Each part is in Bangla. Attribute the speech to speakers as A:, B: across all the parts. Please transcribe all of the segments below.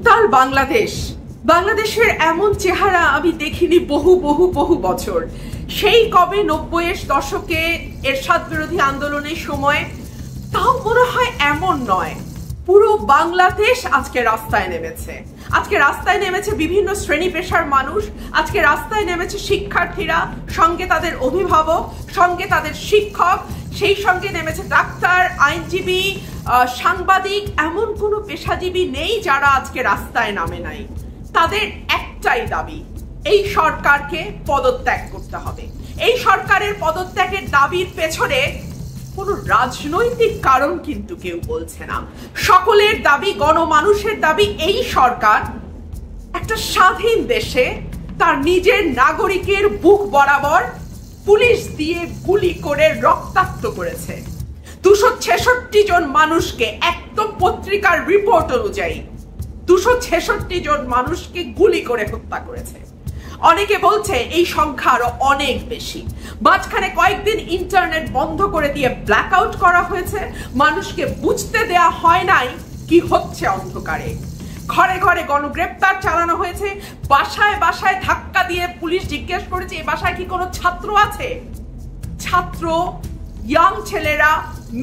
A: উত্তাল বাংলাদেশ, বাংলাদেশের এমন চেহারা আমি দেখিনি বহু বহু বহু বছর। সেই কবে 90-এর দশকে এরশাদ বিরোধী আন্দোলনের সময়, তাও মনে হয় এমন নয়। পুরো বাংলাদেশ আজকে রাস্তায় নেমেছে। আজকে রাস্তায় নেমেছে বিভিন্ন শ্রেণী পেশার মানুষ, আজকে রাস্তায় নেমেছে শিক্ষার্থীরা, সঙ্গে তাদের অভিভাবক, সঙ্গে তাদের শিক্ষক, সেই সঙ্গে নেমেছে ডাক্তার, আইনজীবী, সাংবাদিক। এমন কোনো পেশাজীবী নেই যারা আজকে রাস্তায় নামে নাই। তাদের একটাই দাবি, এই সরকারকে পদত্যাগ করতে হবে। এই সরকারের পদত্যাগের দাবির পেছনে কোনো রাজনৈতিক কারণ কিন্তু কেউ বলছে না। সকলের দাবি, গণমানুষের দাবি, এই সরকার একটা স্বাধীন দেশে তার নিজের নাগরিকের বুক বরাবর পুলিশ দিয়ে গুলি করে রক্তাক্ত করেছে। 266 জন মানুষকে, একদম পত্রিকার রিপোর্ট অনুযায়ী 266 জন মানুষকে গুলি করে হত্যা করেছে। অনেকে বলছে এই সংখ্যা আরো অনেক বেশি। মাঝখানে কয়েকদিন ইন্টারনেট বন্ধ করে দিয়ে ব্ল্যাক আউট করা হয়েছে, মানুষকে বুঝতে দেয়া হয় নাই কি হচ্ছে অন্ধকারে। ঘরে ঘরে গণগ্রেপ্তার চালানো হয়েছে, বাসায় বাসায় ধাক্কা দিয়ে পুলিশ জিজ্ঞেস করেছে এই বাসায় কি কোনো ছাত্র আছে। ছাত্র, ইয়াং ছেলেরা,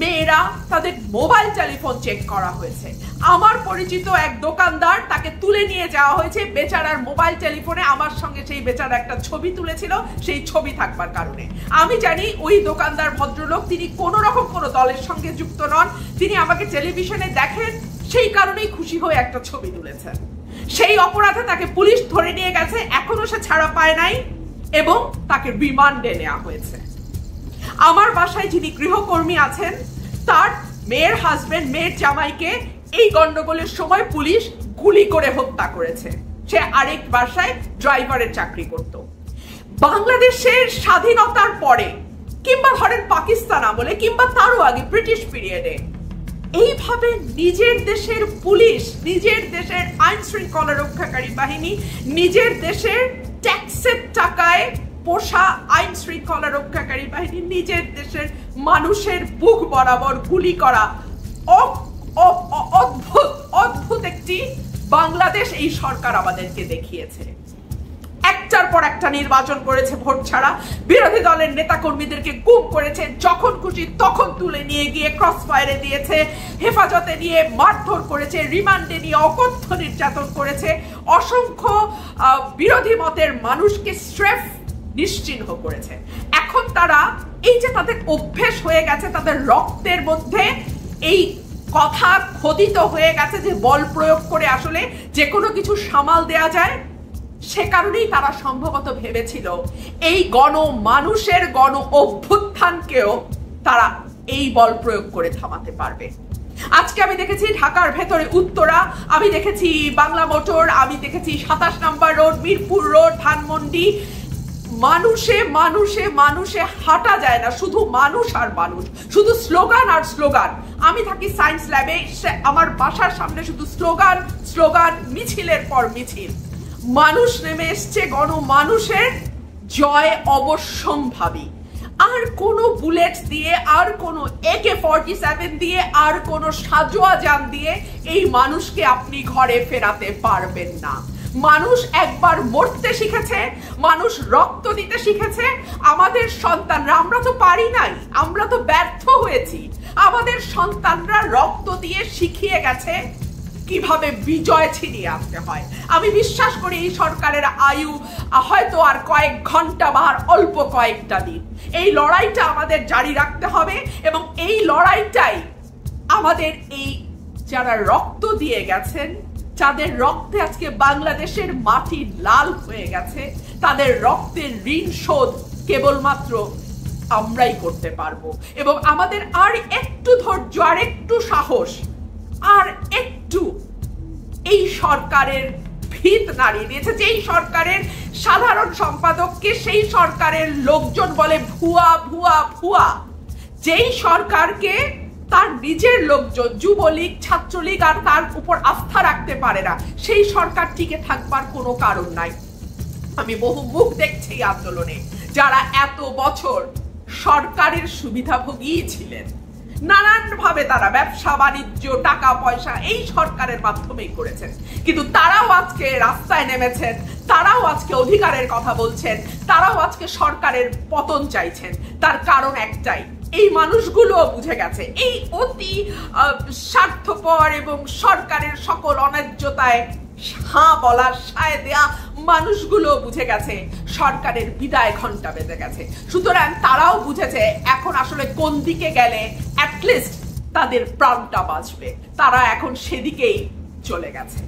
A: মেয়েরা, তাদের মোবাইল টেলিফোন চেক করা হয়েছে। আমার পরিচিত এক দোকানদার, তাকে তুলে নিয়ে যাওয়া হয়েছে বেচারার মোবাইল টেলিফোনে। আমার সঙ্গে সেই বেচারা একটা ছবি তুলেছিল, সেই ছবি থাকবার কারণে। আমি জানি ওই দোকানদার ভদ্রলোক, তিনি কোনো রকম কোনো দলের সঙ্গে যুক্ত নন। তিনি আমাকে টেলিভিশনে দেখেন, সেই কারণেই খুশি হয়ে একটা ছবি তুলেছেন। সেই অপরাধে তাকে পুলিশ ধরে নিয়ে গেছে, এখনো সে ছাড়া পায় নাই এবং তাকে রিমান্ডে নেওয়া হয়েছে। আমার বাসায় যিনি গৃহকর্মী আছেন, তার মেয়ের হাজবেন্ড, মেয়ের জামাইকে এই গন্ডগোলের সময় পুলিশ গুলি করে হত্যা করেছে। সে আরেক বাসায় ড্রাইভারের চাকরি করত। বাংলাদেশের স্বাধীনতার পরে, কিংবা ধরেন পাকিস্তান আমলে, কিংবা তারও আগে ব্রিটিশ পিরিয়ডে, এইভাবে নিজের দেশের পুলিশ, নিজের দেশের আইন শৃঙ্খলা রক্ষাকারী বাহিনী, নিজের দেশের ট্যাক্সের টাকায় পোষা আইন শৃঙ্খলা রক্ষাকারী বাহিনী নিজের দেশের মানুষের বুক বরাবর গুলি করা, অদ্ভুত অদ্ভুত একটি বাংলাদেশ এই সরকার আমাদেরকে দেখিয়েছে। একটার পর একটা নির্বাচন করেছে ভোট ছাড়া, বিরোধী দলের নেতা কর্মীদেরকে গুম করেছে, যখন খুশি তখন তুলে নিয়ে গিয়ে ক্রস ফায়ারে দিয়েছে, হেফাজতে নিয়ে মারধর করেছে, রিমান্ডে নিয়ে অকথ্য নির্যাতন করেছে, অসংখ্য বিরোধী মতের মানুষকে স্রেফ নিশ্চিহ্ন করেছে। এখন তারা, এই যে তাদের অভ্যেস হয়ে গেছে, তাদের রক্তের মধ্যে এই কথা খোদিত হয়ে গেছে যে বল প্রয়োগ করে আসলে যে কোনো কিছু সামাল দেয়া যায়, সে কারণেই তারা সম্ভবত ভেবেছিল এই মানুষের গণ অভ্যুত্থানকেও তারা এই বল প্রয়োগ করে থামাতে পারবে। আজকে আমি দেখেছি ঢাকার ভেতরে উত্তরা, আমি দেখেছি বাংলা মোটর, আমি দেখেছি 27 নম্বর রোড, মিরপুর রোড, ধানমন্ডি, মানুষে মানুষে মানুষে হাঁটা যায় না, শুধু মানুষ আর মানুষ, শুধু স্লোগান আর স্লোগান। আমি থাকি সায়েন্স ল্যাবে, আমার বাসার সামনে শুধু স্লোগান স্লোগান, মিছিলের পর মিছিল। মানুষ নেমে এসছে, মানুষের জয় অবশ্যম্ভাবী। আর কোনো বুলেট দিয়ে, আর কোনো AK-47 দিয়ে, আর কোনো সাজোয়া যান দিয়ে এই মানুষকে আপনি ঘরে ফেরাতে পারবেন না। মানুষ একবার মরতে শিখেছে, মানুষ রক্ত দিতে শিখেছে। আমাদের সন্তানরা, আমরা তো পারি নাই, আমরা তো ব্যর্থ হয়েছি, আমাদের সন্তানরা রক্ত দিয়ে শিখিয়ে গেছে কিভাবে বিজয় ছিনিয়ে আনতে হয়। আমি বিশ্বাস করি এই সরকারের আয়ু হয়তো আর কয়েক ঘন্টা বা আর অল্প কয়েকটা দিন। এই লড়াইটা আমাদের জারি রাখতে হবে এবং এই লড়াইটাই আমাদের, এই যারা রক্ত দিয়ে গেছেন, যাদের রক্তে আজকে বাংলাদেশের মাটি লাল হয়ে গেছে, তাদের রক্তের ঋণ শোধ কেবলমাত্র আমরাই করতে পারবো। এবং আমাদের আর একটু ধৈর্য, আর একটু সাহস, আর একটু এই সরকারের ভিত নাড়িয়ে দিয়েছে। যেই সরকারের সাধারণ সম্পাদককে সেই সরকারের লোকজন বলে ভুয়া ভুয়া ভুয়া, যেই সরকারকে তার নিজের লোকজন, যুবলীগ, ছাত্রলীগ আর তার উপর আস্থা রাখতে পারে না, সেই সরকার টিকে থাকবার কোনো কারণ নাই। আমি বহু মুখ দেখছি আন্দোলনে, যারা এত বছর সরকারের সুবিধাভোগী ছিলেন, নানানভাবে তারা ব্যবসা বাণিজ্য টাকা পয়সা এই সরকারের মাধ্যমেই করেছেন, কিন্তু তারাও আজকে রাস্তায় নেমেছেন, তারাও আজকে অধিকারের কথা বলছেন, তারাও আজকে সরকারের পতন চাইছেন। তার কারণ একটাই, এই মানুষগুলো বুঝে গেছে, এই অতি স্বার্থপর এবং সরকারের সকল অন্যায্যতায় হাঁ বলার সায় দেয়া মানুষগুলো বুঝে গেছে সরকারের বিদায় ঘন্টা বেজে গেছে। সুতরাং তারাও বুঝেছে এখন আসলে কোন দিকে গেলে অ্যাটলিস্ট তাদের প্রাণটা বাঁচবে, তারা এখন সেদিকেই চলে গেছে।